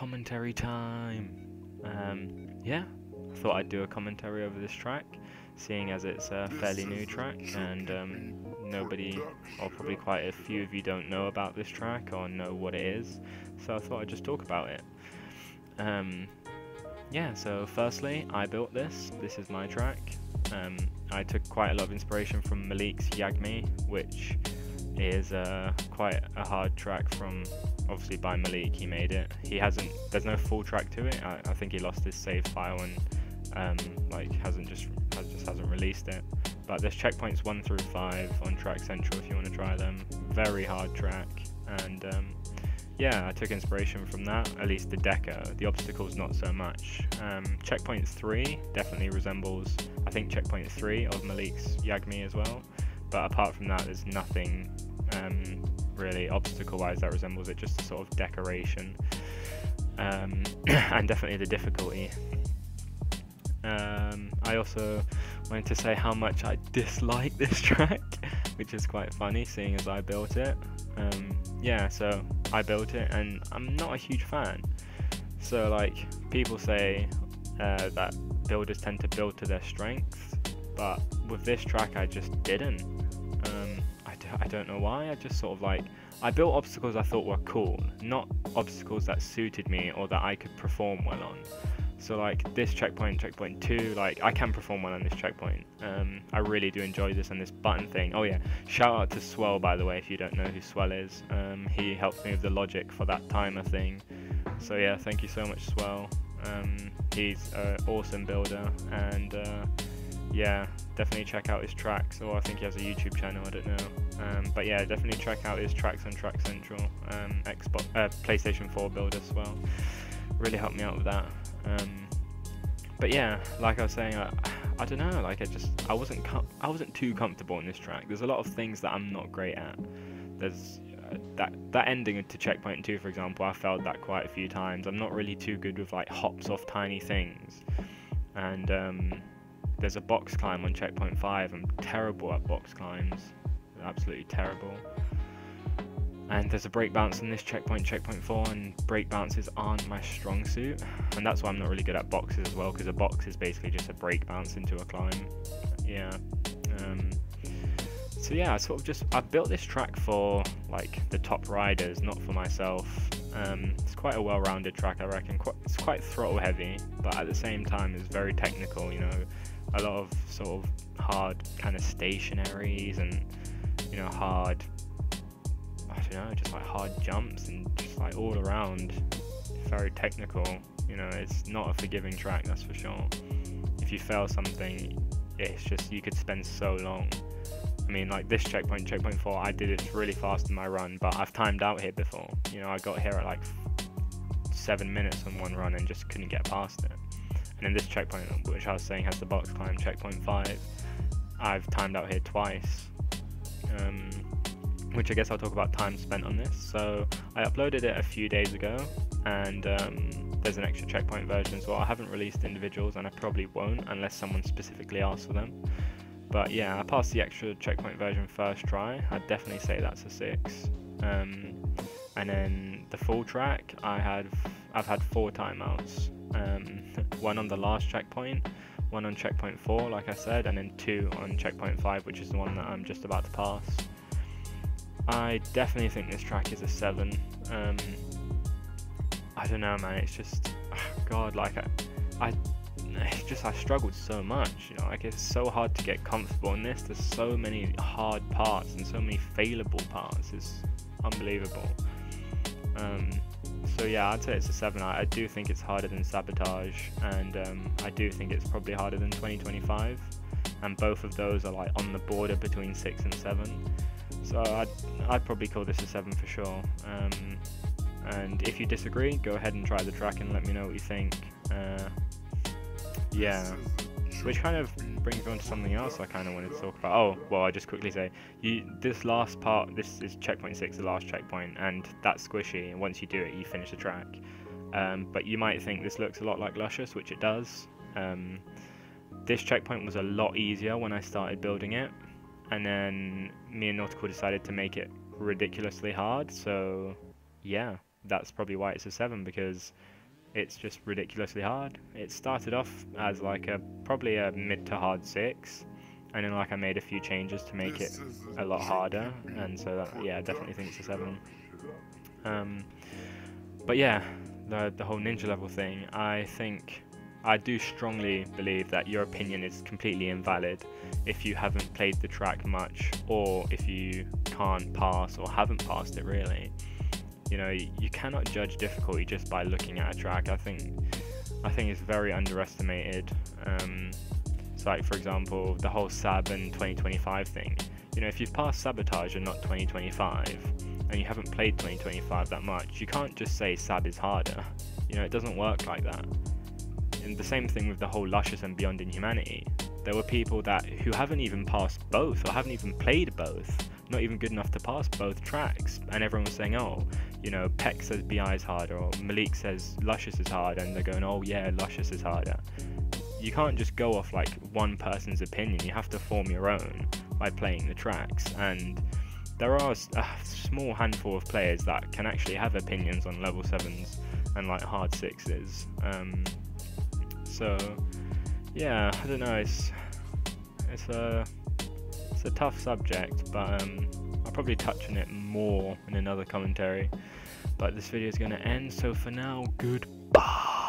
commentary time. Yeah, I thought I'd do a commentary over this track, seeing as it's a fairly new track, and nobody, or probably quite a few of you, don't know about this track or know what it is, so I thought I'd just talk about it. Yeah, so firstly, I built this. This is my track. I took quite a lot of inspiration from Malik's Yagmi, which is quite a hard track from, obviously, by Malik. He made it. There's no full track to it. I think he lost his save file and like hasn't released it. But there's checkpoints 1 through 5 on Track Central if you want to try them. Very hard track, and yeah, I took inspiration from that, at least the deco. The obstacles not so much. Checkpoint 3 definitely resembles, I think, checkpoint 3 of Malik's Yagmi as well. But apart from that, there's nothing really obstacle-wise that resembles it, just a sort of decoration. And definitely the difficulty. I also wanted to say how much I dislike this track, which is quite funny seeing as I built it. Yeah, so I built it and I'm not a huge fan. So like, people say that builders tend to build to their strengths, but with this track I just didn't. I don't know why. I just sort of like, I built obstacles I thought were cool, not obstacles that suited me or that I could perform well on. So like this checkpoint 2, like I can perform well on this checkpoint. I really do enjoy this and this button thing. Oh yeah, shout out to Swell, by the way, if you don't know who Swell is. He helped me with the logic for that timer thing. So yeah, thank you so much, Swell. He's an awesome builder, and yeah, definitely check out his tracks, or I think he has a YouTube channel, I don't know. But yeah, definitely check out his tracks on Track Central. PlayStation 4 build as well. Really helped me out with that. But yeah, like I was saying, I don't know, like I wasn't too comfortable in this track. There's a lot of things that I'm not great at. There's that ending to checkpoint 2, for example, I failed that quite a few times. I'm not really too good with like hops off tiny things. And there's a box climb on checkpoint 5. I'm terrible at box climbs, absolutely terrible. And there's a break bounce in this checkpoint 4, and break bounces aren't my strong suit, and that's why I'm not really good at boxes as well, because a box is basically just a break bounce into a climb. Yeah. So yeah, I built this track for like the top riders, not for myself. It's quite a well-rounded track, I reckon. It's quite throttle heavy, but at the same time it's very technical. You know, a lot of sort of hard kind of stationaries, and you know, hard, I don't know, just like hard jumps, and just like all around very technical. You know, it's not a forgiving track, that's for sure. If you fail something, it's just, you could spend so long. I mean, like this checkpoint 4, I did it really fast in my run, but I've timed out here before. You know, I got here at like 7 minutes on one run and just couldn't get past it. And in this checkpoint, which I was saying has the box climb, checkpoint 5, I've timed out here twice. Which I guess I'll talk about time spent on this. So I uploaded it a few days ago, and there's an extra checkpoint version as well. I haven't released individuals, and I probably won't unless someone specifically asks for them. But yeah, I passed the extra checkpoint version first try. I'd definitely say that's a 6. And then the full track, I've had 4 timeouts. One on the last checkpoint, 1 on checkpoint 4, like I said, and then 2 on checkpoint 5, which is the one that I'm just about to pass. I definitely think this track is a 7. I don't know, man. It's just, God, like I struggled so much. You know, like it's so hard to get comfortable in this. There's so many hard parts and so many failable parts. It's unbelievable. So yeah, I'd say it's a 7. I do think it's harder than Sabotage, and I do think it's probably harder than 2025. And both of those are like on the border between 6 and 7. So I'd probably call this a 7 for sure. And if you disagree, go ahead and try the track and let me know what you think. Yeah, which kind of brings me on to something else I kind of wanted to talk about. Oh, well, I just quickly say, this last part, this is checkpoint 6, the last checkpoint, and that's squishy, and once you do it, you finish the track. But you might think this looks a lot like Luscious, which it does. This checkpoint was a lot easier when I started building it, and then me and Nautical decided to make it ridiculously hard, so yeah, that's probably why it's a 7, because it's just ridiculously hard. It started off as like probably a mid to hard 6, and then like I made a few changes to make it a lot harder, and so that, yeah, I definitely think it's a 7. But yeah, the whole ninja level thing, I do strongly believe that your opinion is completely invalid if you haven't played the track much, or if you can't pass or haven't passed it really. You know, you cannot judge difficulty just by looking at a track. I think it's very underestimated. So like, for example, the whole Sab and 2025 thing. You know, if you've passed Sabotage and not 2025, and you haven't played 2025 that much, you can't just say Sab is harder. You know, it doesn't work like that. And the same thing with the whole Luscious and Beyond Inhumanity. There were people who haven't even passed both, or haven't even played both, not even good enough to pass both tracks, and everyone was saying, oh, you know, Peck says BI is harder, or Malik says Luscious is harder, and they're going, oh yeah, Luscious is harder. You can't just go off like one person's opinion, you have to form your own by playing the tracks, and there are a small handful of players that can actually have opinions on level 7s and like hard 6s. So yeah, I don't know, it's a tough subject, but I'll probably touch on it more in another commentary. But this video is going to end, so for now, goodbye.